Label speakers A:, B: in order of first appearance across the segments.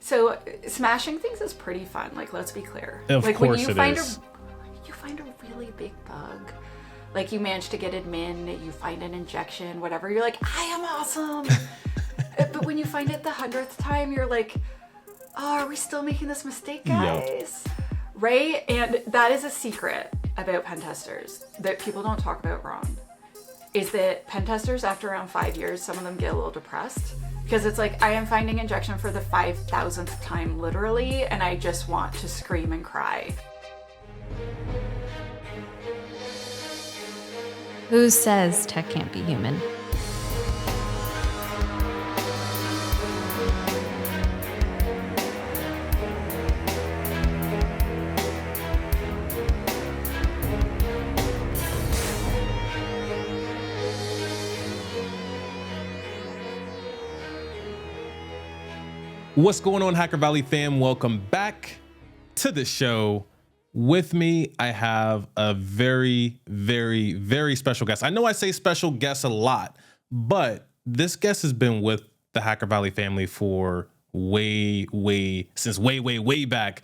A: So smashing things is pretty fun. Like, let's be clear.
B: Of
A: like
B: course
A: when
B: it is.
A: You find a really big bug. Like you manage to get admin, you find an injection, whatever. You're like, I am awesome. But when you find it the 100th time, you're like, oh, are we still making this mistake, guys? Yep. Right? And that is a secret about pen testers that people don't talk about, Ron. Is that pen testers, after around 5 years, some of them get a little depressed. Because it's like, I am finding injection for the 5,000th time, literally, and I just want to scream and cry.
C: Who says tech can't be human?
B: What's going on, Hacker Valley fam? Welcome back to the show. With me, I have a very, very, very special guest. I know I say special guest a lot, but this guest has been with the Hacker Valley family for way back.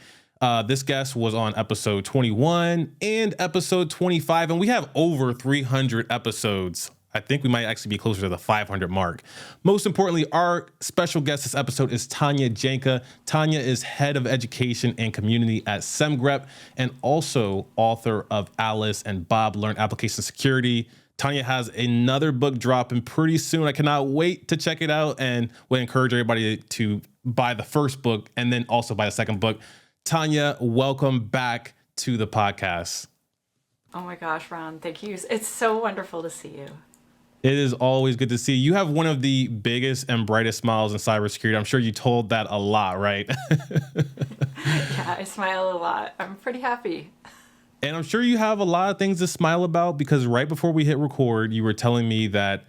B: This guest was on episode 21 and episode 25, and we have over 300 episodes. I think we might actually be closer to the 500 mark. Most importantly, our special guest this episode is Tanya Janca. Tanya is head of education and community at SemGrep and also author of Alice and Bob Learn Application Security. Tanya has another book dropping pretty soon. I cannot wait to check it out and would encourage everybody to buy the first book and then also buy the second book. Tanya, welcome back to the podcast.
A: Oh my gosh, Ron, thank you. It's so wonderful to see you.
B: It is always good to see you. You have one of the biggest and brightest smiles in cybersecurity. I'm sure you told that a lot, right?
A: Yeah, I smile a lot. I'm pretty happy.
B: And I'm sure you have a lot of things to smile about because right before we hit record, you were telling me that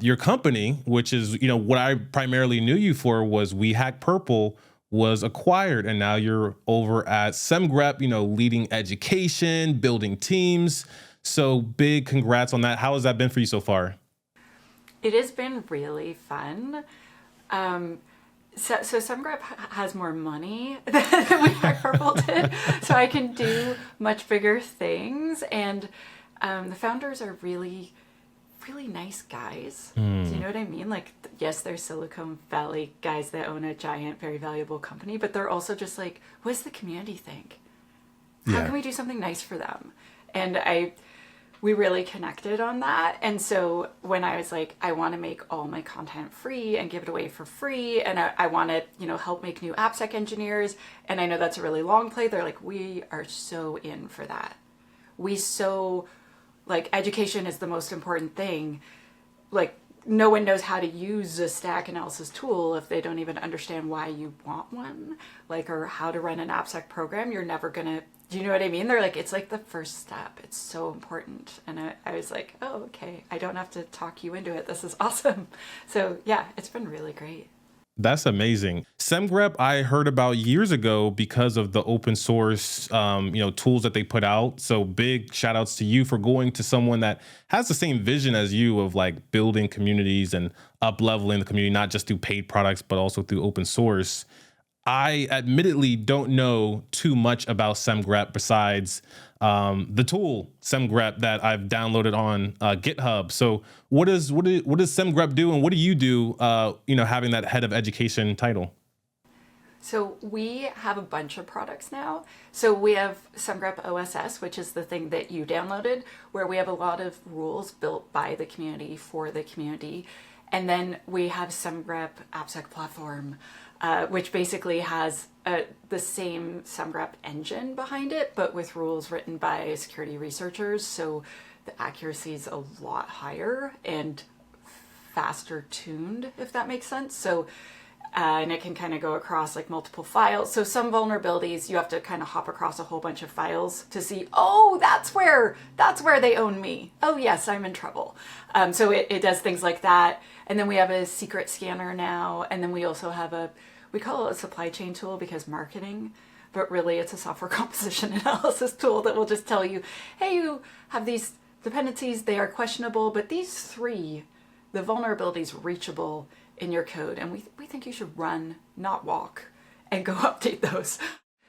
B: your company, which is, what I primarily knew you for, was WeHackPurple, was acquired. And now you're over at SemGrep, leading education, building teams. So big congrats on that. How has that been for you so far?
A: It has been really fun. So SemGrep has more money than WeHackPurple did, so I can do much bigger things. And the founders are really, really nice guys. Do you know what I mean? Like, yes, they're Silicon Valley guys that own a giant, very valuable company, but they're also just like, what does the community think? How can we do something nice for them? And we really connected on that. And so when I was like, I want to make all my content free and give it away for free, and I want to, help make new AppSec engineers, and I know that's a really long play, they're like, we are so in for that. Education is the most important thing. Like, no one knows how to use a stack analysis tool if they don't even understand why you want one, or how to run an AppSec program. You're never gonna, do you know what I mean? They're like, it's like the first step. It's so important. And I was like, oh, okay. I don't have to talk you into it. This is awesome. So yeah, it's been really great.
B: That's amazing. SemGrep, I heard about years ago because of the open source, tools that they put out. So big shout outs to you for going to someone that has the same vision as you of building communities and up leveling the community, not just through paid products, but also through open source. I admittedly don't know too much about SemGrep besides the tool SemGrep that I've downloaded on GitHub. So what does SemGrep do, and what do you do? Having that head of education title.
A: So we have a bunch of products now. So we have SemGrep OSS, which is the thing that you downloaded, where we have a lot of rules built by the community for the community. And then we have SemGrep AppSec platform, which basically has the same SemGrep engine behind it, but with rules written by security researchers. So the accuracy is a lot higher and faster tuned, if that makes sense. So, and it can kind of go across multiple files. So some vulnerabilities, you have to kind of hop across a whole bunch of files to see, oh, that's where they own me. Oh yes, I'm in trouble. So it does things like that. And then we have a secret scanner now. And then we also have we call it a supply chain tool because marketing, but really it's a software composition analysis tool that will just tell you, hey, you have these dependencies, they are questionable, but these three, the vulnerabilities reachable in your code, and we think you should run, not walk. and go update those.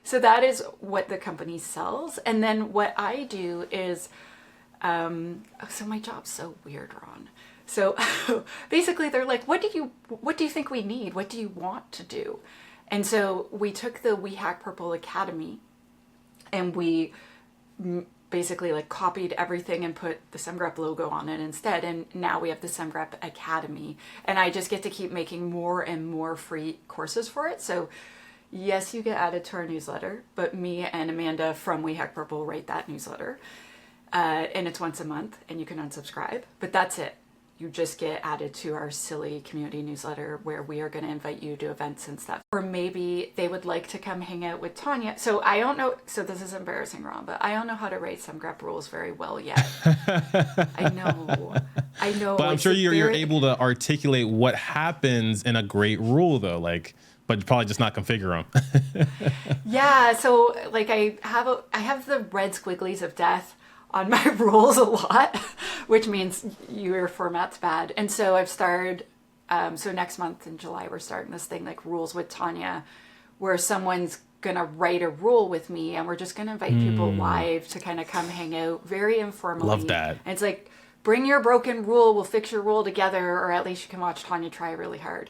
A: So that is what the company sells. And then what I do is, so my job's so weird, Ron. So basically they're like, what do you think we need? What do you want to do? And so we took the WeHackPurple Academy and we basically like copied everything and put the SemGrep logo on it instead. And now we have the SemGrep Academy, and I just get to keep making more and more free courses for it. So yes, you get added to our newsletter, but me and Amanda from WeHackPurple write that newsletter. And it's once a month and you can unsubscribe, but that's it. You just get added to our silly community newsletter where we are going to invite you to events and stuff. Or maybe they would like to come hang out with Tanya. So I don't know. So this is embarrassing, Ron, but I don't know how to write SemGrep rules very well yet. I know.
B: But I'm sure you're able to articulate what happens in a great rule though. But you probably just not configure them.
A: Yeah. So like I have the red squigglies of death on my rules a lot, which means your format's bad. And so I've started, so next month in July, we're starting this thing like Rules with Tanya, where someone's going to write a rule with me and we're just going to invite people live to kind of come hang out very informally.
B: Love that.
A: And it's like, bring your broken rule, we'll fix your rule together, or at least you can watch Tanya try really hard.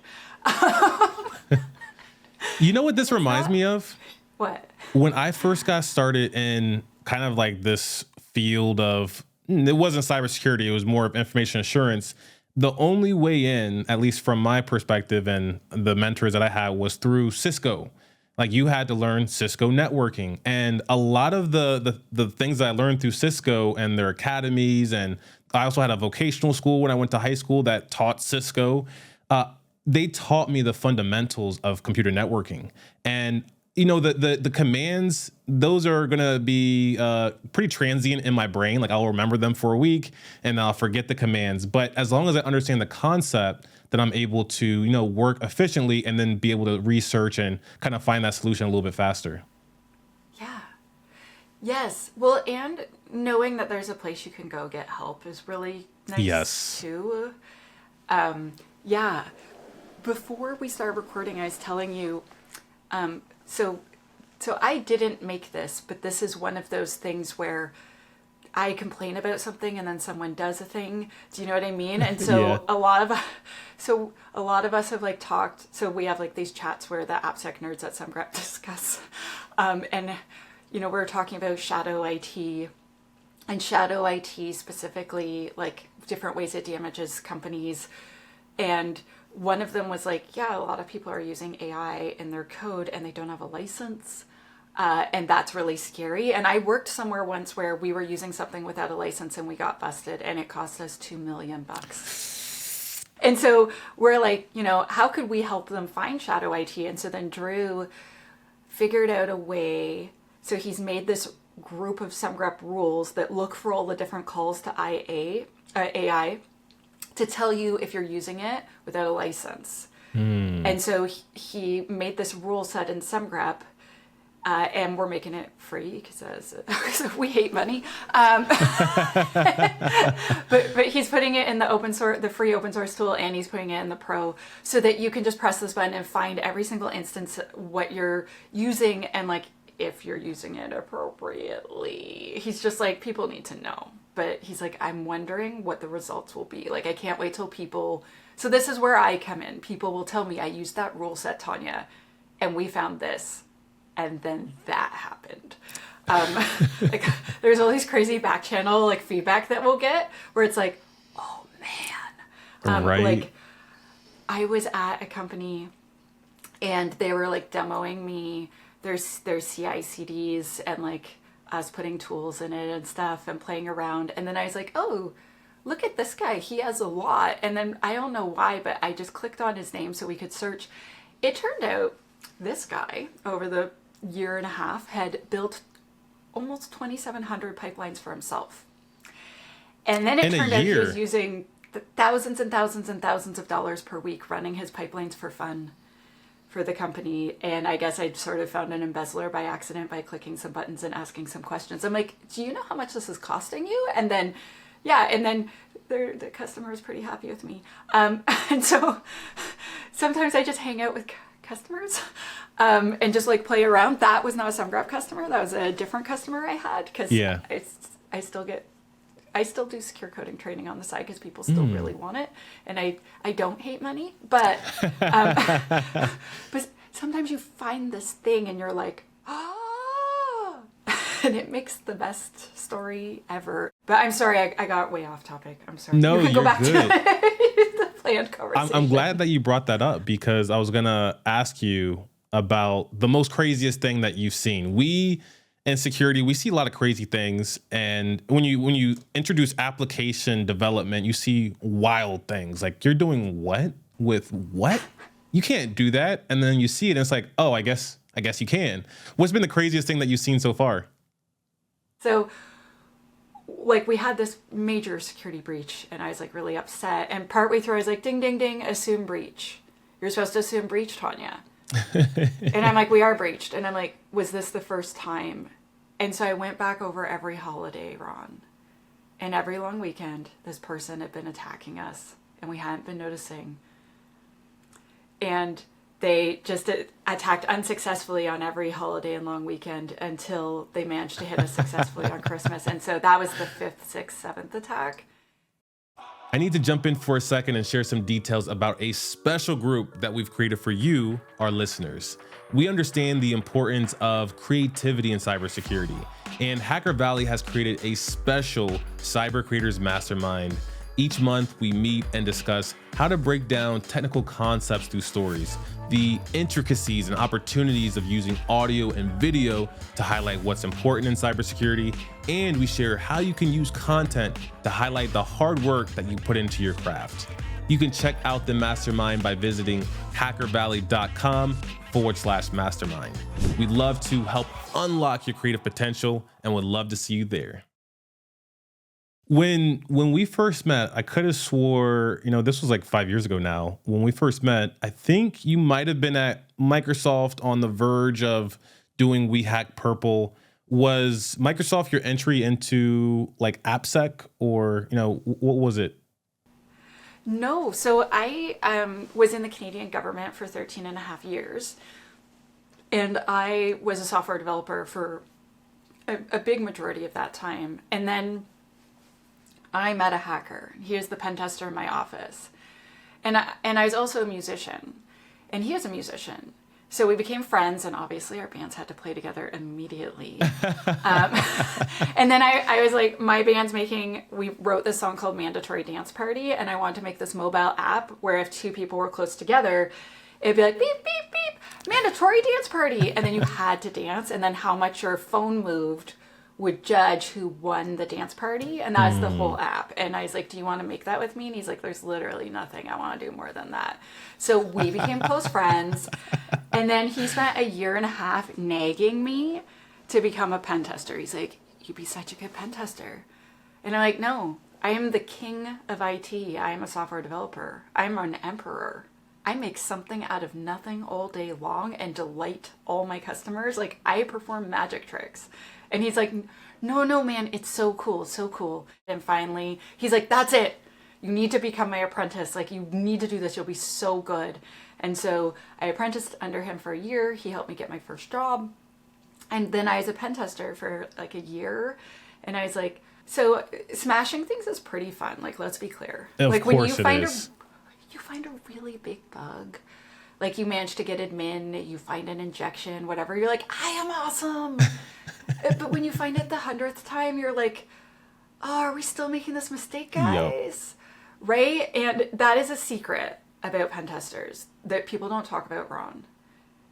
B: You know what this reminds me of?
A: What?
B: When I first got started in kind of like this field of, it wasn't cybersecurity, it was more of information assurance. The only way in, at least from my perspective and the mentors that I had, was through Cisco. Like you had to learn Cisco networking. And a lot of the things that I learned through Cisco and their academies, and I also had a vocational school when I went to high school that taught Cisco. They taught me the fundamentals of computer networking. And the commands, those are going to be pretty transient in my brain. Like I'll remember them for a week and I'll forget the commands. But as long as I understand the concept, then I'm able to, work efficiently and then be able to research and kind of find that solution a little bit faster.
A: Yeah. Yes. Well, and knowing that there's a place you can go get help is really nice too. Yeah. Before we started recording, I was telling you, so I didn't make this, but this is one of those things where I complain about something and then someone does a thing. Do you know what I mean? And so
B: Yeah.
A: a lot of us have like talked. So we have like these chats where the AppSec nerds at SemGrep discuss, and we're talking about shadow IT, and shadow IT specifically, like different ways it damages companies. And one of them was like, yeah, a lot of people are using AI in their code and they don't have a license. And that's really scary. And I worked somewhere once where we were using something without a license and we got busted and it cost us $2 million. And so we're like, how could we help them find shadow IT? And so then Drew figured out a way. So he's made this group of SemGrep rules that look for all the different calls to AI to tell you if you're using it without a license. And so he made this rule set in SemGrep, and we're making it free because we hate money. But he's putting it in the free open source tool, and he's putting it in the pro, so that you can just press this button and find every single instance what you're using and like if you're using it appropriately. He's just like, people need to know. But he's like, I'm wondering what the results will be. Like, I can't wait till people... So this is where I come in. People will tell me, I used that rule set, Tanya, and we found this. And then that happened. Like, there's all these crazy back channel like feedback that we'll get where it's like, oh, man.
B: Right.
A: Like, I was at a company and they were like demoing me their CI/CDs and like us putting tools in it and stuff and playing around. And then I was like, oh, look at this guy. He has a lot. And then I don't know why, but I just clicked on his name so we could search. It turned out this guy over the year and a half had built almost 2,700 pipelines for himself. And then it turned out he was using thousands and thousands and thousands of dollars per week running his pipelines for fun for the company. And I guess I sort of found an embezzler by accident by clicking some buttons and asking some questions. I'm like, do you know how much this is costing you? And then, the customer is pretty happy with me. And so sometimes I just hang out with customers and just like play around. That was not a SemGrep customer. That was a different customer I had because I still do secure coding training on the side because people still really want it. And I don't hate money, but but sometimes you find this thing and you're like, and it makes the best story ever. But I'm sorry, I got way off topic. I'm sorry.
B: No,
A: you can
B: you're
A: go back
B: good.
A: to the planned conversation.
B: I'm glad that you brought that up because I was going to ask you about the most craziest thing that you've seen. We in security, we see a lot of crazy things. And when you introduce application development, you see wild things. Like, you're doing what with what? You can't do that. And then you see it and it's like, oh, I guess you can. What's been the craziest thing that you've seen so far?
A: So, like, we had this major security breach and I was like really upset. And partway through I was like, ding, ding, ding, assume breach. You're supposed to assume breach, Tanya. And I'm like, we are breached. And I'm like, was this the first time? And so I went back over every holiday, Ron. And every long weekend, this person had been attacking us and we hadn't been noticing. And they just attacked unsuccessfully on every holiday and long weekend until they managed to hit us successfully on Christmas. And so that was the 5th, 6th, 7th attack.
B: I need to jump in for a second and share some details about a special group that we've created for you, our listeners. We understand the importance of creativity in cybersecurity, and Hacker Valley has created a special Cyber Creators Mastermind. Each month, we meet and discuss how to break down technical concepts through stories, the intricacies and opportunities of using audio and video to highlight what's important in cybersecurity, and we share how you can use content to highlight the hard work that you put into your craft. You can check out the mastermind by visiting hackervalley.com/mastermind. We'd love to help unlock your creative potential and would love to see you there. When we first met, I could have swore, this was like 5 years ago now. When we first met, I think you might have been at Microsoft on the verge of doing WeHackPurple. Was Microsoft your entry into like AppSec or, what was it?
A: No. So I was in the Canadian government for 13 and a half years. And I was a software developer for a big majority of that time. And then I met a hacker. He was the pen tester in my office. And I was also a musician. And he was a musician. So we became friends, and obviously our bands had to play together immediately. And then I was like, we wrote this song called Mandatory Dance Party, and I wanted to make this mobile app where if two people were close together, it'd be like, beep, beep, beep, mandatory dance party. And then you had to dance, and then how much your phone moved would judge who won the dance party, and that's the whole app. And I was like, do you want to make that with me? And he's like, there's literally nothing I want to do more than that. So we became close friends, and then he spent 1.5 years nagging me to become a pen tester. He's like, you'd be such a good pen tester. And I'm like, no, I am the king of IT. I am a software developer. I'm an emperor. I make something out of nothing all day long and delight all my customers. Like, I perform magic tricks. And he's like, no, man, it's so cool, so cool. And finally, he's like, that's it. You need to become my apprentice. Like, you need to do this. You'll be so good. And so I apprenticed under him for 1 year. He helped me get my first job. And then I was a pen tester for like 1 year. And I was like, so smashing things is pretty fun. Like, let's be clear.
B: Of
A: when
B: course
A: you find
B: it
A: you find a really big bug, like you manage to get admin, you find an injection, whatever, you're like, I am awesome. But when you find it the 100th time, you're like, oh, are we still making this mistake, guys? Yep. Right? And that is a secret about pen testers that people don't talk about, Ron,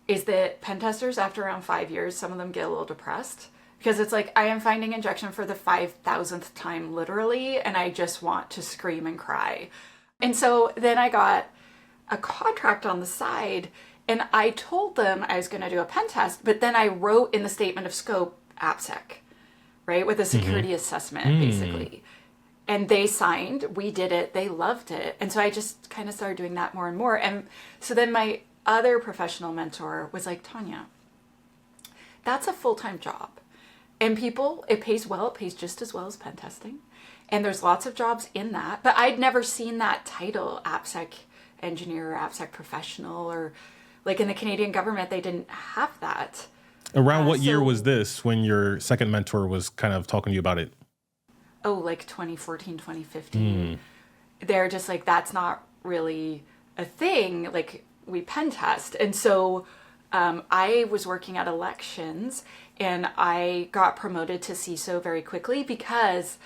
A: is that pen testers, after around 5 years, some of them get a little depressed because it's like, I am finding injection for the 5,000th time, literally, and I just want to scream and cry. And so then I got a contract on the side, and I told them I was going to do a pen test, but then I wrote in the statement of scope AppSec, right, with a security assessment, basically. And they signed, we did it, they loved it. And so I just kind of started doing that more and more. And so then my other professional mentor was like, Tanya, that's a full-time job. And it pays well, it pays just as well as pen testing. And there's lots of jobs in that. But I'd never seen that title, AppSec engineer or AppSec professional or Like in the Canadian government, they didn't have that.
B: Around what year was this when your second mentor was kind of talking to you about it?
A: Oh, like 2014, 2015. They're just like, that's not really a thing. Like, we pen test. And so I was working at elections, and I got promoted to CISO very quickly because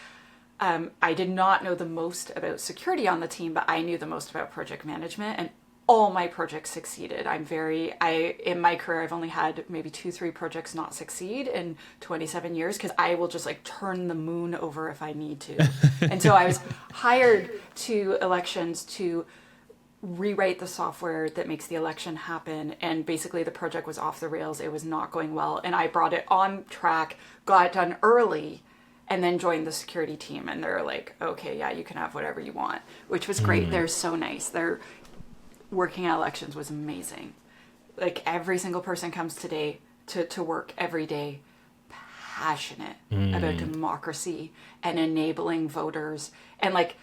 A: I did not know the most about security on the team, but I knew the most about project management, and all my projects succeeded. In my career, I've only had maybe 2-3 projects not succeed in 27 years because I will just like turn the moon over if I need to. And so I was hired to elections to rewrite the software that makes the election happen. And basically the project was off the rails. It was not going well. And I brought it on track, got it done early, and then joined the security team. And they're like, okay, yeah, you can have whatever you want, which was great. They're so nice. Working at elections was amazing. Like every single person comes today to work every day passionate about democracy and enabling voters, and like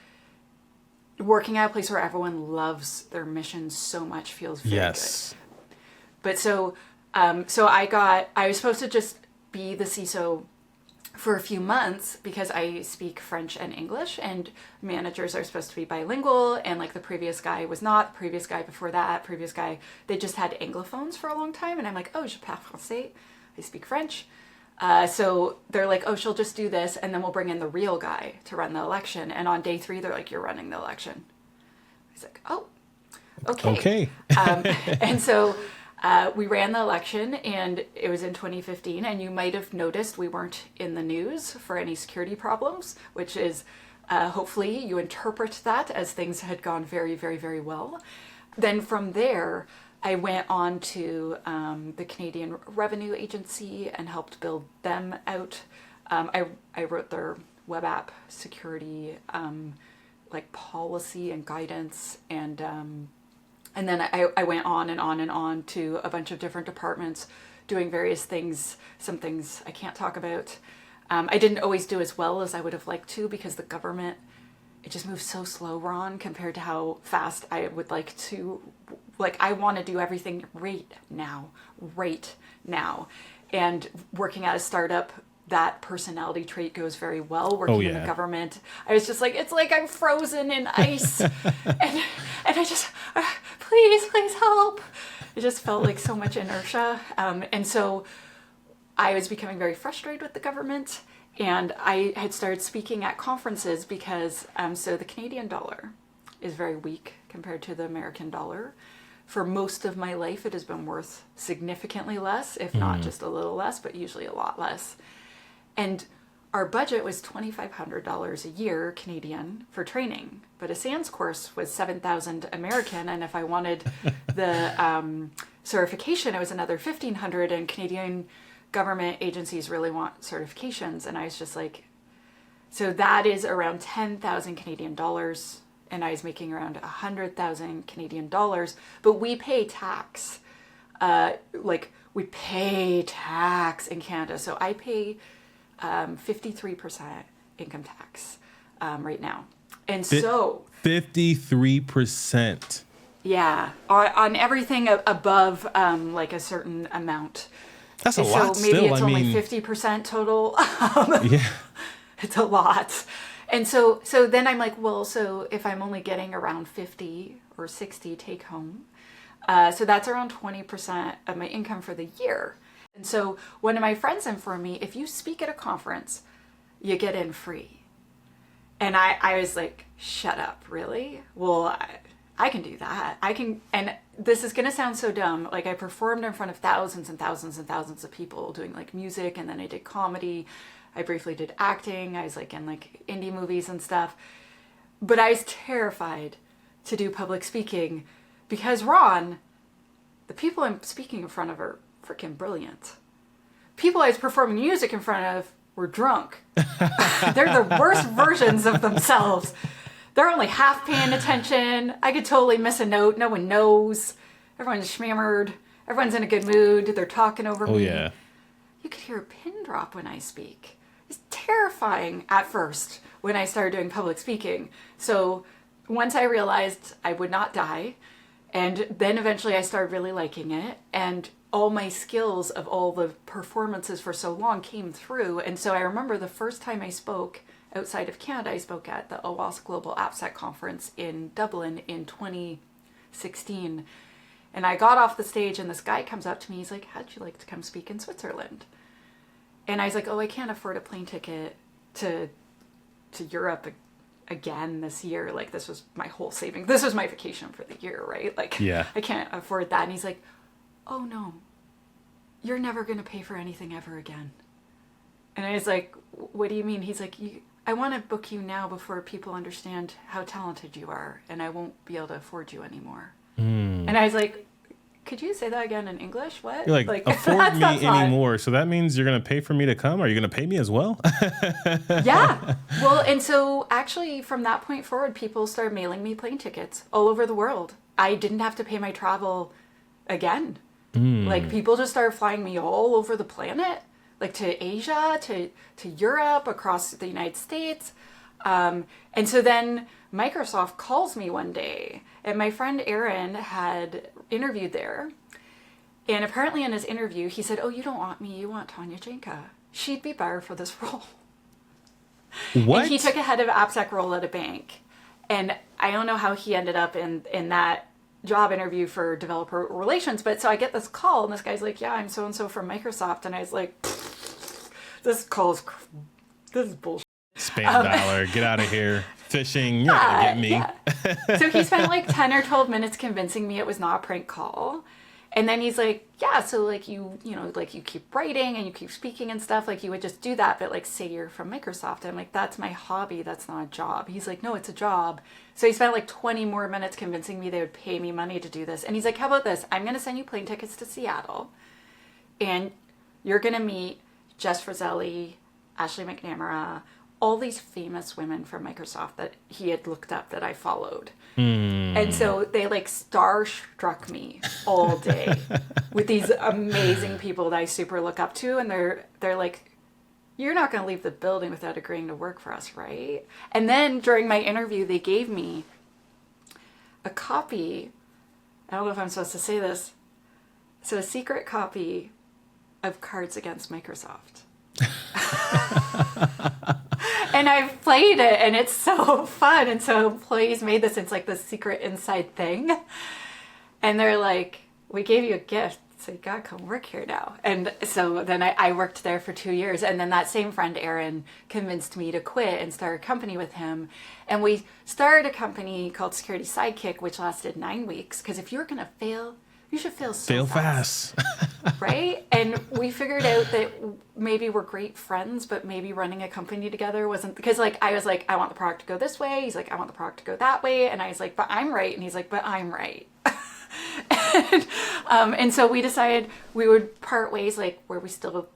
A: working at a place where everyone loves their mission so much feels very good. But so I was supposed to just be the CISO for a few months because I speak French and English, and managers are supposed to be bilingual, and like the previous guy was not, the previous guy before that, they just had anglophones for a long time, and I'm like, oh, je parle français, I speak French. So they're like, oh, she'll just do this, and then we'll bring in the real guy to run the election. And on day 3, they're like, you're running the election. He's like, oh, okay. And so we ran the election, and it was in 2015, and you might have noticed we weren't in the news for any security problems, which is hopefully you interpret that as things had gone very, very, very well. Then from there, I went on to the Canadian Revenue Agency and helped build them out. I wrote their web app security like policy and guidance, and then I went on and on and on to a bunch of different departments doing various things. Some things I can't talk about. I didn't always do as well as I would have liked to because the government, it just moves so slow, Ron, compared to how fast I would like to. Like, I want to do everything right now. And working at a startup, that personality trait goes very well. Working in the government, I was just like, it's like I'm frozen in ice. and I just, please help. It just felt like so much inertia. And so I was becoming very frustrated with the government. And I had started speaking at conferences because, so the Canadian dollar is very weak compared to the American dollar. For most of my life, it has been worth significantly less, if not just a little less, but usually a lot less. And our budget was $2,500 a year Canadian for training, but a SANS course was $7,000 American, and if I wanted the certification, it was another $1,500, and Canadian government agencies really want certifications, and I was just like, so that is around 10,000 Canadian dollars, and I was making around 100,000 Canadian dollars, but we pay tax. We pay tax in Canada, so I pay 53% income tax right now. And so
B: 53%.
A: Yeah, on everything above like a certain amount.
B: That's a lot.
A: So maybe
B: still,
A: it's only 50% total.
B: Yeah,
A: it's a lot. And so then I'm like, well, so if I'm only getting around 50 or 60 take home, so that's around 20% of my income for the year. And so one of my friends informed me, if you speak at a conference, you get in free. And I was like, shut up, really? Well, I can do that. I can, and this is going to sound so dumb. Like, I performed in front of thousands and thousands and thousands of people doing like music, and then I did comedy. I briefly did acting. I was like in like indie movies and stuff. But I was terrified to do public speaking because, Ron, the people I'm speaking in front of are freaking brilliant. People I was performing music in front of were drunk. They're the worst versions of themselves. They're only half paying attention. I could totally miss a note. No one knows. Everyone's schmammered. Everyone's in a good mood. They're talking over me. Oh, yeah. You could hear a pin drop when I speak. It's terrifying at first when I started doing public speaking. So once I realized I would not die And then eventually I started really liking it, and all my skills of all the performances for so long came through. And so I remember the first time I spoke outside of Canada, I spoke at the OWASP Global AppSec conference in Dublin in 2016. And I got off the stage and this guy comes up to me. He's like, how'd you like to come speak in Switzerland? And I was like, oh, I can't afford a plane ticket to Europe again this year. Like, this was my whole saving. This was my vacation for the year, right? Like,
B: yeah.
A: I can't afford that. And he's like, oh no, you're never going to pay for anything ever again. And I was like, what do you mean? He's like, I want to book you now before people understand how talented you are, and I won't be able to afford you anymore. And I was like, could you say that again in English? What?
B: You're like afford me anymore. So that means you're going to pay for me to come? Are you going to pay me as well?
A: Yeah. Well, and so actually from that point forward, people started mailing me plane tickets all over the world. I didn't have to pay my travel again. Like, people just started flying me all over the planet, like to Asia, to Europe, across the United States. And so then Microsoft calls me one day, and my friend Aaron had interviewed there. And apparently in his interview, he said, oh, you don't want me, you want Tanya Janca. She'd be better for this role.
B: What?
A: And he took a head of AppSec role at a bank. And I don't know how he ended up in that job interview for developer relations, but so I get this call, and this guy's like, yeah, I'm so-and-so from Microsoft. And I was like, this is bullshit.
B: Spam dialer, get out of here. Phishing, you're not gonna get me.
A: Yeah. So he spent like 10 or 12 minutes convincing me it was not a prank call. And then he's like, yeah, so like you know, like you keep writing and you keep speaking and stuff, like you would just do that, but like say you're from Microsoft. I'm like, that's my hobby, that's not a job. He's like, no, it's a job. So he spent like 20 more minutes convincing me they would pay me money to do this. And he's like, how about this? I'm going to send you plane tickets to Seattle, and you're going to meet Jess Frizzelli, Ashley McNamara, all these famous women from Microsoft that he had looked up that I followed. And so they like starstruck me all day with these amazing people that I super look up to. And they're like, you're not going to leave the building without agreeing to work for us, right? And then during my interview, they gave me a copy. I don't know if I'm supposed to say this. So a secret copy of Cards Against Microsoft. And I've played it, and it's so fun. And so employees made this into like the secret inside thing. And they're like, we gave you a gift, so you gotta come work here now. And so then I worked there for 2 years. And then that same friend, Aaron, convinced me to quit and start a company with him. And we started a company called Security Sidekick, which lasted 9 weeks. Because if you're gonna fail, you should fail fast. Right? And we figured out that maybe we're great friends, but maybe running a company together wasn't, because like I was like, I want the product to go this way. He's like, I want the product to go that way. And I was like, but I'm right. And he's like, but I'm right. And so we decided we would part ways, like where we still,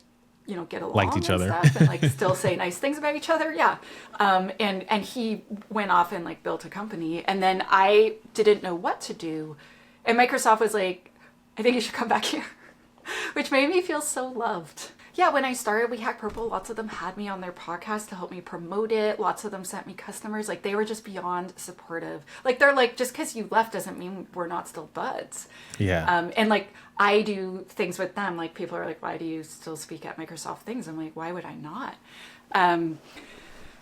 A: get along,
B: liked each other,
A: stuff, and like still say nice things about each other. Yeah. And he went off and like built a company, and then I didn't know what to do. And Microsoft was like, I think you should come back here, which made me feel so loved. Yeah, when I started WeHackPurple, lots of them had me on their podcast to help me promote it. Lots of them sent me customers. Like, they were just beyond supportive. Like, they're like, just because you left doesn't mean we're not still buds.
B: Yeah.
A: And like, I do things with them. Like, people are like, why do you still speak at Microsoft things? I'm like, why would I not?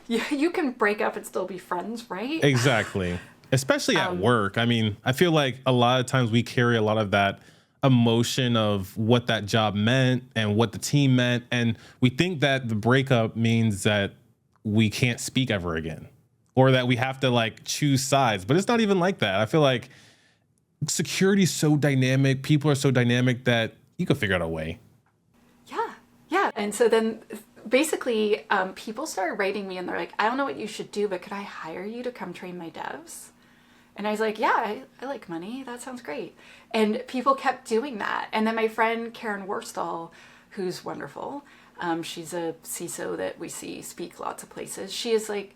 A: You can break up and still be friends, right?
B: Exactly. Especially at work. I mean, I feel like a lot of times we carry a lot of that emotion of what that job meant and what the team meant. And we think that the breakup means that we can't speak ever again, or that we have to like choose sides. But it's not even like that. I feel like security is so dynamic. People are so dynamic that you can figure out a way.
A: Yeah. And so then basically people started writing me and they're like, I don't know what you should do, but could I hire you to come train my devs? And I was like, yeah, I like money. That sounds great. And people kept doing that. And then my friend Karen Worstall, who's wonderful, she's a CISO that we see speak lots of places. She is like,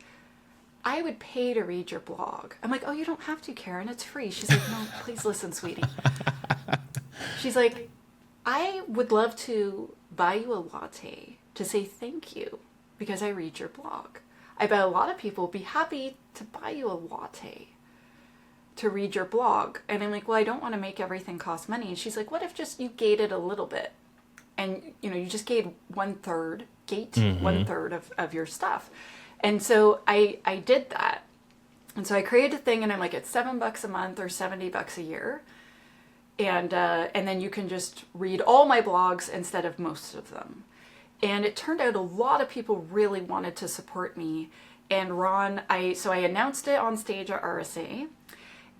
A: I would pay to read your blog. I'm like, oh, you don't have to, Karen. It's free. She's like, no, please listen, sweetie. She's like, I would love to buy you a latte to say thank you because I read your blog. I bet a lot of people would be happy to buy you a latte to read your blog. And I'm like, well, I don't want to make everything cost money. And she's like, what if just you gated a little bit? And, you know, you just gate one third of your stuff. And so I did that. And so I created a thing, and I'm like, it's $7 a month or $70 a year. And then you can just read all my blogs instead of most of them. And it turned out a lot of people really wanted to support me. And Ron, so I announced it on stage at RSA.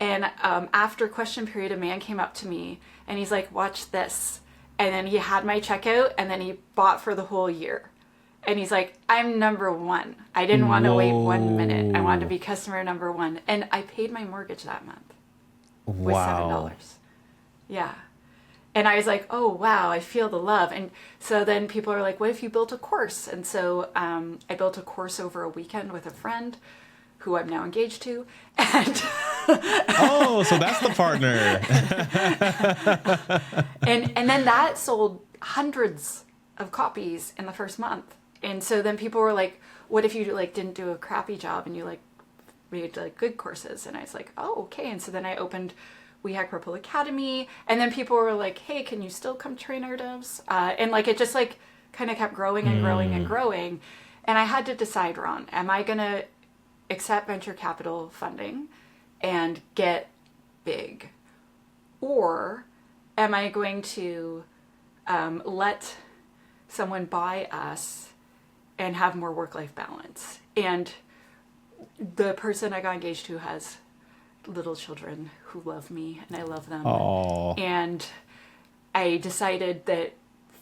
A: And after question period, a man came up to me and he's like, watch this. And then he had my checkout, and then he bought for the whole year. And he's like, I'm number one. I didn't want to wait 1 minute. I wanted to be customer number one. And I paid my mortgage that month with $7. Yeah. And I was like, oh, wow, I feel the love. And so then people are like, what if you built a course? And so I built a course over a weekend with a friend who I'm now engaged to. And
B: oh, so that's the partner.
A: and then that sold hundreds of copies in the first month. And so then people were like, what if you like didn't do a crappy job and you like made like good courses? And I was like, oh, okay. And so then I opened WeHackPurple Academy, and then people were like, hey, can you still come train our devs? And like it just like kind of kept growing and growing and growing. And I had to decide, Ron, am I going to accept venture capital funding and get big? Or am I going to let someone buy us and have more work-life balance? And the person I got engaged to has little children who love me, and I love them.
B: Aww.
A: And I decided that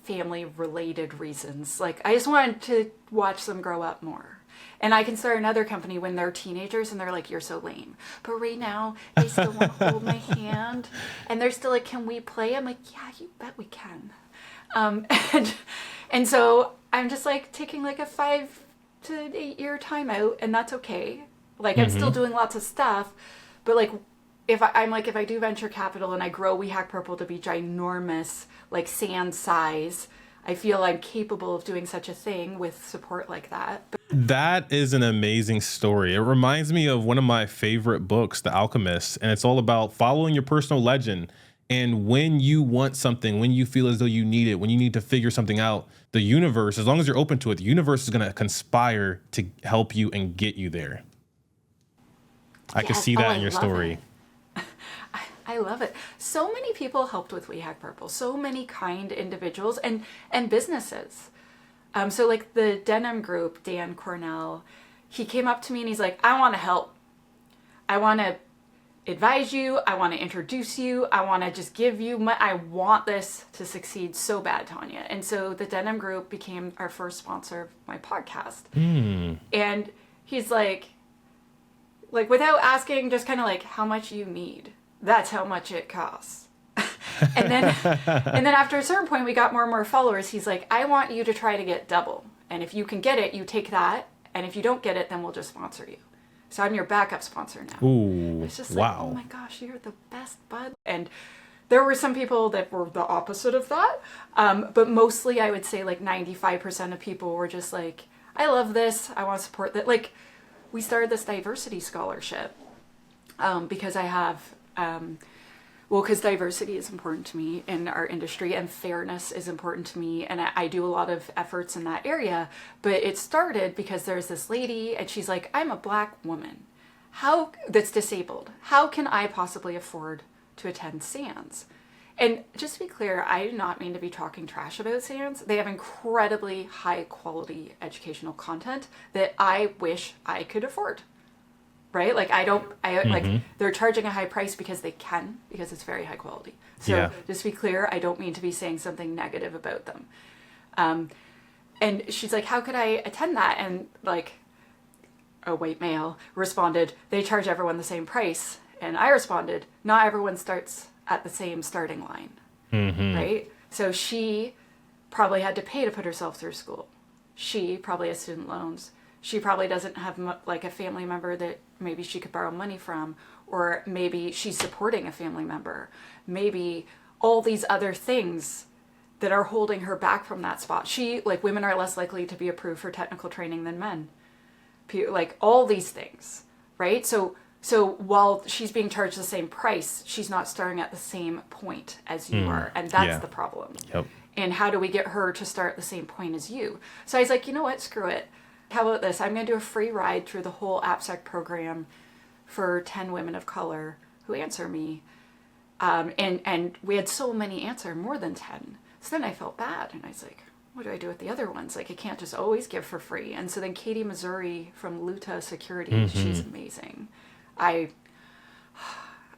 A: family-related reasons, like I just wanted to watch them grow up more. And I can start another company when they're teenagers and they're like, you're so lame. But right now, they still want to hold my hand. And they're still like, can we play? I'm like, yeah, you bet we can. And so I'm just like taking like a 5 to 8 year timeout, and that's okay. Like I'm still doing lots of stuff, but like if I do venture capital and I grow WeHackPurple to be ginormous, like sand size, I feel I'm capable of doing such a thing with support like that.
B: That is an amazing story. It reminds me of one of my favorite books, The Alchemist, and it's all about following your personal legend. And when you want something, when you feel as though you need it, when you need to figure something out, the universe, as long as you're open to it, the universe is going to conspire to help you and get you there. I can see that in your story.
A: I love it. So many people helped with WeHackPurple. So many kind individuals and businesses. So like the denim group, Dan Cornell, he came up to me and he's like, I want to help. I want to advise you. I want to introduce you. I want to just give you I want this to succeed so bad, Tanya. And so the denim group became our first sponsor of my podcast. And he's like without asking, just kind of like, how much you need. That's how much it costs. and then after a certain point, we got more and more followers. He's like, I want you to try to get double. And if you can get it, you take that. And if you don't get it, then we'll just sponsor you. So I'm your backup sponsor now.
B: Ooh,
A: it's just like, oh my gosh, you're the best bud. And there were some people that were the opposite of that. But mostly I would say like 95% of people were just like, I love this. I want to support that. Like we started this diversity scholarship because I have, because diversity is important to me in our industry and fairness is important to me. And I do a lot of efforts in that area. But it started because there's this lady and she's like, I'm a Black woman that's disabled. How can I possibly afford to attend SANS? And just to be clear, I do not mean to be talking trash about SANS. They have incredibly high quality educational content that I wish I could afford. Right? Like like they're charging a high price because they can, because it's very high quality. So just to be clear, I don't mean to be saying something negative about them. And she's like, how could I attend that? And like a white male responded, they charge everyone the same price. And I responded, not everyone starts at the same starting line. Right? So she probably had to pay to put herself through school. She probably has student loans. She probably doesn't have like a family member that maybe she could borrow money from, or maybe she's supporting a family member. Maybe all these other things that are holding her back from that spot. Women are less likely to be approved for technical training than men. Like all these things, right? So So while she's being charged the same price, she's not starting at the same point as you are. And that's the problem.
B: Yep.
A: And how do we get her to start at the same point as you? So I was like, you know what? Screw it. How about this? I'm going to do a free ride through the whole AppSec program for 10 women of color who answer me. And we had so many answer, more than 10. So then I felt bad. And I was like, what do I do with the other ones? Like, I can't just always give for free. And so then Katie Missouri from Luta Security, she's amazing. I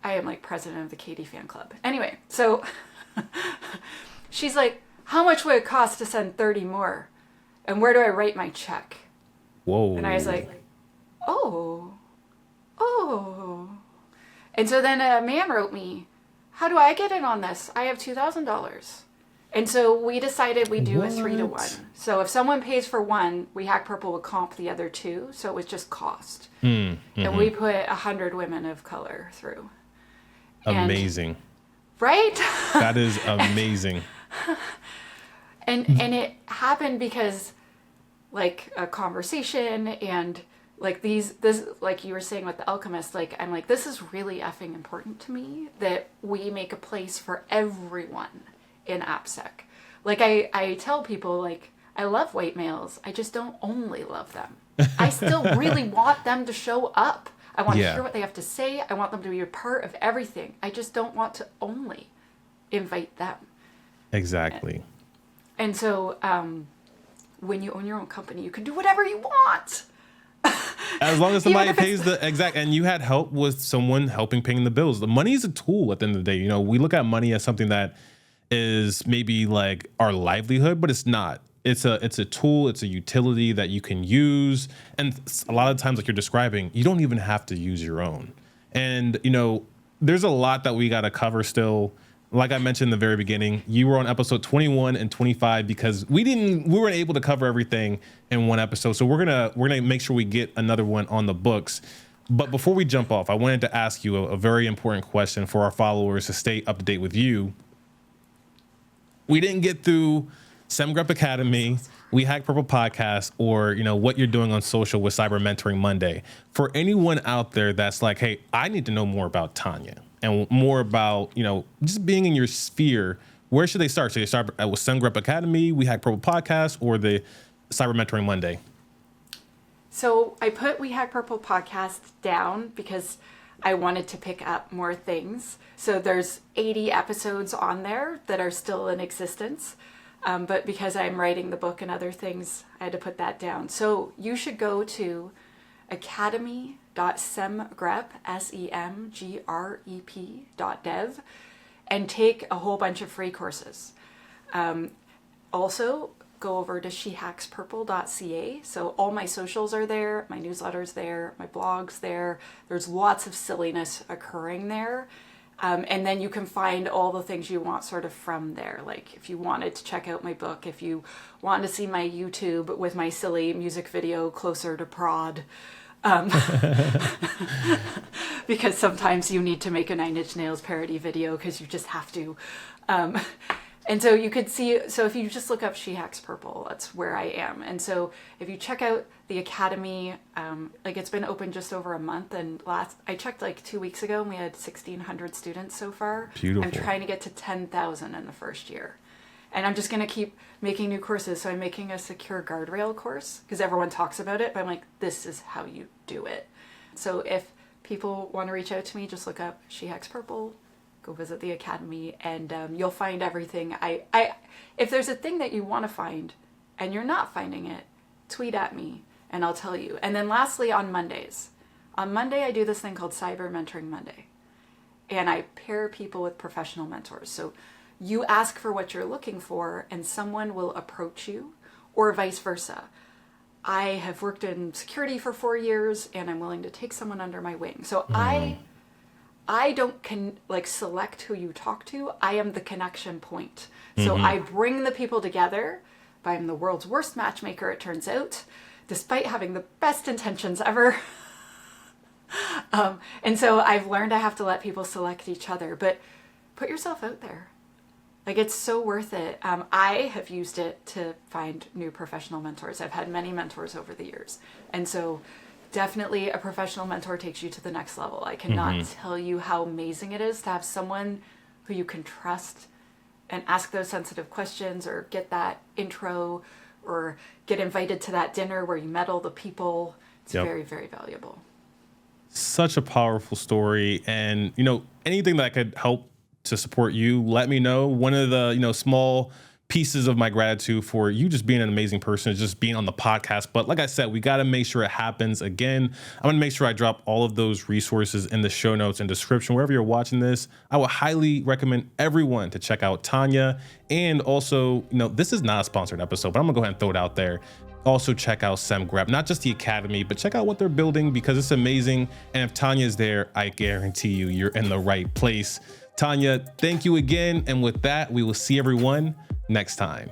A: am like president of the Katie fan club. Anyway, so she's like, how much would it cost to send 30 more? And where do I write my check?
B: Whoa.
A: And I was like, oh. And so then a man wrote me, how do I get in on this? I have $2,000. And so we decided we'd do a 3-to-1. So if someone pays for one, WeHackPurple would comp the other two. So it was just cost. And we put 100 women of color through.
B: Amazing.
A: And, right?
B: That is amazing.
A: And it happened because like a conversation and like this, like you were saying with the alchemist, like, I'm like, this is really effing important to me that we make a place for everyone in AppSec. Like I tell people, like, I love white males. I just don't only love them. I still really want them to show up. I want to hear what they have to say. I want them to be a part of everything. I just don't want to only invite them.
B: Exactly.
A: And so when you own your own company, you can do whatever you want.
B: As long as somebody pays the exact, and you had help with someone helping paying the bills. The money is a tool at the end of the day. You know, we look at money as something that is maybe like our livelihood, but it's not. It's a tool. It's a utility that you can use. And a lot of times, like you're describing, you don't even have to use your own. And, you know, there's a lot that we got to cover still. Like I mentioned in the very beginning, you were on episode 21 and 25 because we weren't able to cover everything in one episode. So we're gonna make sure we get another one on the books. But before we jump off, I wanted to ask you a very important question for our followers to stay up to date with you. We didn't get through SemGrep Academy, WeHackPurple podcast, or, you know, what you're doing on social with Cyber Mentoring Monday. For anyone out there that's like, hey, I need to know more about Tanya and more about, you know, just being in your sphere, where should they start? Should they start with SemGrep Academy, WeHackPurple podcast, or the Cyber Mentoring Monday?
A: So I put WeHackPurple podcast down because I wanted to pick up more things. So there's 80 episodes on there that are still in existence. But because I'm writing the book and other things, I had to put that down. So you should go to academy.semgrep, SEMGREP.dev, and take a whole bunch of free courses. Also, go over to shehackspurple.ca. So all my socials are there, my newsletter's there, my blog's there. There's lots of silliness occurring there. And then you can find all the things you want sort of from there. Like if you wanted to check out my book, if you want to see my YouTube with my silly music video, Closer to Prod. Because sometimes you need to make a Nine Inch Nails parody video because you just have to. And so you could see, so if you just look up She Hacks Purple, that's where I am. And so if you check out the Academy, like it's been open just over a month, and I checked like 2 weeks ago and we had 1,600 students so far.
B: Beautiful.
A: I'm trying to get to 10,000 in the first year. And I'm just going to keep making new courses. So I'm making a secure guardrail course because everyone talks about it, but I'm like, this is how you do it. So if people want to reach out to me, just look up She Hacks Purple. Go visit the Academy, and you'll find everything. If there's a thing that you want to find and you're not finding it, tweet at me and I'll tell you. And then lastly, on Mondays. On Monday, I do this thing called Cyber Mentoring Monday. And I pair people with professional mentors. So you ask for what you're looking for and someone will approach you, or vice versa. I have worked in security for 4 years and I'm willing to take someone under my wing. So I don't select who you talk to. I am the connection point. So I bring the people together. But I'm the world's worst matchmaker, it turns out, despite having the best intentions ever. And so I've learned I have to let people select each other. But put yourself out there. Like, it's so worth it. I have used it to find new professional mentors. I've had many mentors over the years. And so definitely a professional mentor takes you to the next level. I cannot tell you how amazing it is to have someone who you can trust and ask those sensitive questions, or get that intro, or get invited to that dinner where you met all the people. It's very, very valuable.
B: Such a powerful story. And, you know, anything that could help to support you, let me know. One of the, you know, small pieces of my gratitude for you just being an amazing person is just being on the podcast. But like I said, we got to make sure it happens again. I'm going to make sure I drop all of those resources in the show notes and description, wherever you're watching this. I would highly recommend everyone to check out Tanya. And also, you know, this is not a sponsored episode, but I'm gonna go ahead and throw it out there. Also check out SemGrep, not just the academy, but check out what they're building, because it's amazing. And if Tanya's there, I guarantee you, you're in the right place. Tanya, thank you again. And with that, we will see everyone next time.